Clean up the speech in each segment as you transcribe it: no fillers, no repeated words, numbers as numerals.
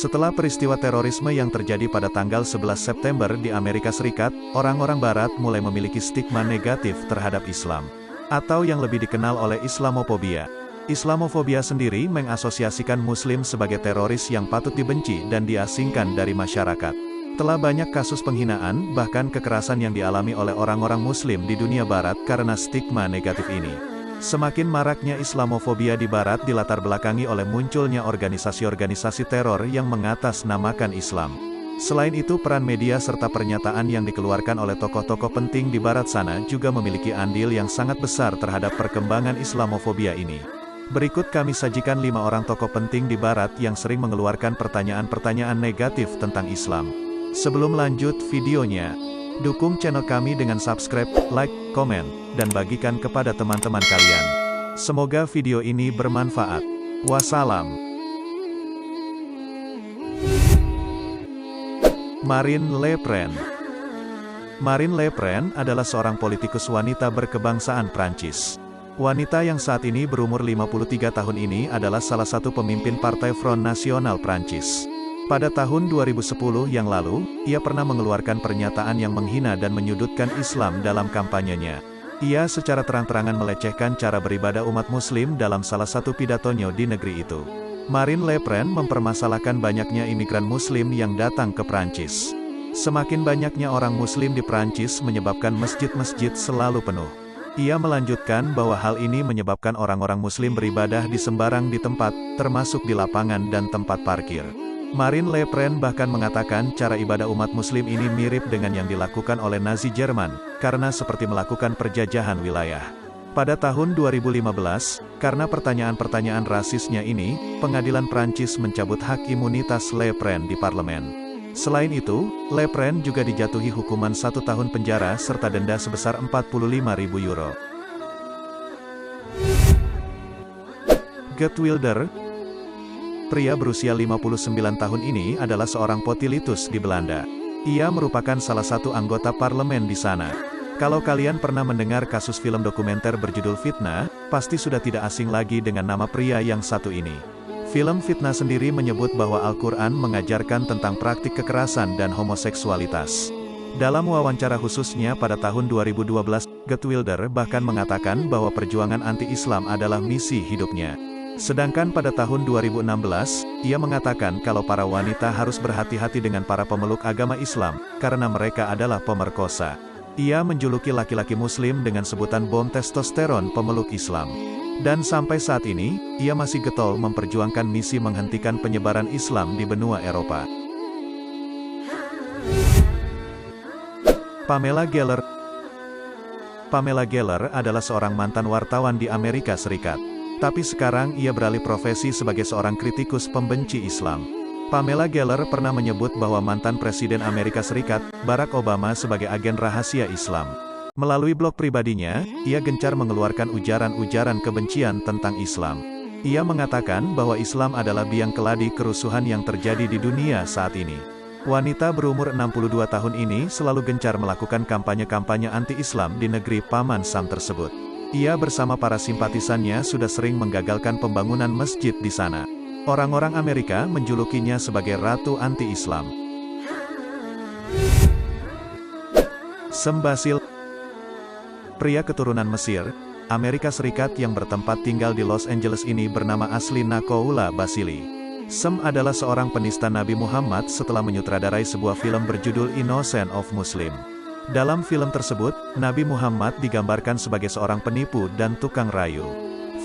Setelah peristiwa terorisme yang terjadi pada tanggal 11 September di Amerika Serikat, orang-orang Barat mulai memiliki stigma negatif terhadap Islam, atau yang lebih dikenal oleh Islamofobia. Islamofobia sendiri mengasosiasikan Muslim sebagai teroris yang patut dibenci dan diasingkan dari masyarakat. Telah banyak kasus penghinaan, bahkan kekerasan yang dialami oleh orang-orang Muslim di dunia Barat karena stigma negatif ini. Semakin maraknya Islamofobia di Barat dilatar belakangi oleh munculnya organisasi-organisasi teror yang mengatasnamakan Islam. Selain itu, peran media serta pernyataan yang dikeluarkan oleh tokoh-tokoh penting di Barat sana juga memiliki andil yang sangat besar terhadap perkembangan Islamofobia ini. Berikut kami sajikan 5 orang tokoh penting di Barat yang sering mengeluarkan pertanyaan-pertanyaan negatif tentang Islam. Sebelum lanjut videonya, dukung channel kami dengan subscribe, like, komen, dan bagikan kepada teman-teman kalian. Semoga video ini bermanfaat. Wassalam. Marine Le Pen. Marine Le Pen adalah seorang politikus wanita berkebangsaan Prancis. Wanita yang saat ini berumur 53 tahun ini adalah salah satu pemimpin Partai Front National Prancis. Pada tahun 2010 yang lalu, ia pernah mengeluarkan pernyataan yang menghina dan menyudutkan Islam dalam kampanyenya. Ia secara terang-terangan melecehkan cara beribadah umat Muslim dalam salah satu pidatonya di negeri itu. Marine Le Pen mempermasalahkan banyaknya imigran Muslim yang datang ke Prancis. Semakin banyaknya orang Muslim di Prancis menyebabkan masjid-masjid selalu penuh. Ia melanjutkan bahwa hal ini menyebabkan orang-orang Muslim beribadah di sembarang di tempat, termasuk di lapangan dan tempat parkir. Marine Le Pen bahkan mengatakan cara ibadah umat Muslim ini mirip dengan yang dilakukan oleh Nazi Jerman, karena seperti melakukan perjajahan wilayah. Pada tahun 2015, karena pertanyaan-pertanyaan rasisnya ini, pengadilan Prancis mencabut hak imunitas Le Pen di parlemen. Selain itu, Le Pen juga dijatuhi hukuman 1 tahun penjara serta denda sebesar 45.000 euro. Geert Wilders. Pria berusia 59 tahun ini adalah seorang politus di Belanda. Ia merupakan salah satu anggota parlemen di sana. Kalau kalian pernah mendengar kasus film dokumenter berjudul Fitnah, pasti sudah tidak asing lagi dengan nama pria yang satu ini. Film Fitnah sendiri menyebut bahwa Al-Quran mengajarkan tentang praktik kekerasan dan homoseksualitas. Dalam wawancara khususnya pada tahun 2012, Geert Wilders bahkan mengatakan bahwa perjuangan anti-Islam adalah misi hidupnya. Sedangkan pada tahun 2016, ia mengatakan kalau para wanita harus berhati-hati dengan para pemeluk agama Islam, karena mereka adalah pemerkosa. Ia menjuluki laki-laki Muslim dengan sebutan bom testosteron pemeluk Islam. Dan sampai saat ini, ia masih getol memperjuangkan misi menghentikan penyebaran Islam di benua Eropa. Pamela Geller. Pamela Geller adalah seorang mantan wartawan di Amerika Serikat. Tapi sekarang ia beralih profesi sebagai seorang kritikus pembenci Islam. Pamela Geller pernah menyebut bahwa mantan Presiden Amerika Serikat, Barack Obama sebagai agen rahasia Islam. Melalui blog pribadinya, ia gencar mengeluarkan ujaran-ujaran kebencian tentang Islam. Ia mengatakan bahwa Islam adalah biang keladi kerusuhan yang terjadi di dunia saat ini. Wanita berumur 62 tahun ini selalu gencar melakukan kampanye-kampanye anti-Islam di negeri Paman Sam tersebut. Ia bersama para simpatisannya sudah sering menggagalkan pembangunan masjid di sana. Orang-orang Amerika menjulukinya sebagai Ratu Anti-Islam. Sem Basil. Pria keturunan Mesir, Amerika Serikat yang bertempat tinggal di Los Angeles ini bernama asli Nakoula Basili. Sem adalah seorang penista Nabi Muhammad setelah menyutradarai sebuah film berjudul Innocent of Muslim. Dalam film tersebut, Nabi Muhammad digambarkan sebagai seorang penipu dan tukang rayu.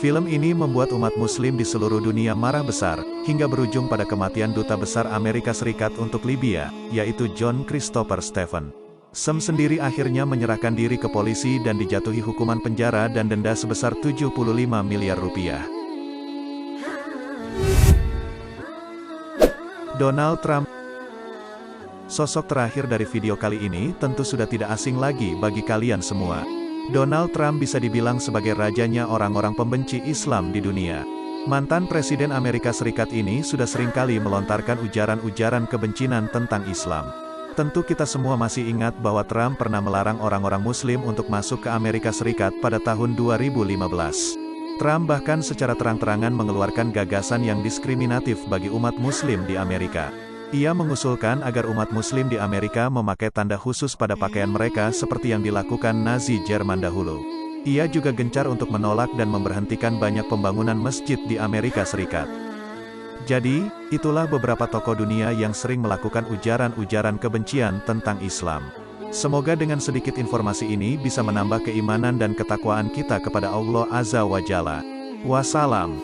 Film ini membuat umat Muslim di seluruh dunia marah besar, hingga berujung pada kematian Duta Besar Amerika Serikat untuk Libya, yaitu John Christopher Stephen. Sem sendiri akhirnya menyerahkan diri ke polisi dan dijatuhi hukuman penjara dan denda sebesar 75 miliar rupiah. Donald Trump. Sosok terakhir dari video kali ini tentu sudah tidak asing lagi bagi kalian semua. Donald Trump bisa dibilang sebagai rajanya orang-orang pembenci Islam di dunia. Mantan Presiden Amerika Serikat ini sudah seringkali melontarkan ujaran-ujaran kebencian tentang Islam. Tentu kita semua masih ingat bahwa Trump pernah melarang orang-orang Muslim untuk masuk ke Amerika Serikat pada tahun 2015. Trump bahkan secara terang-terangan mengeluarkan gagasan yang diskriminatif bagi umat Muslim di Amerika. Ia mengusulkan agar umat Muslim di Amerika memakai tanda khusus pada pakaian mereka seperti yang dilakukan Nazi Jerman dahulu. Ia juga gencar untuk menolak dan memberhentikan banyak pembangunan masjid di Amerika Serikat. Jadi, itulah beberapa tokoh dunia yang sering melakukan ujaran-ujaran kebencian tentang Islam. Semoga dengan sedikit informasi ini bisa menambah keimanan dan ketakwaan kita kepada Allah Azza wa Jalla. Wassalam.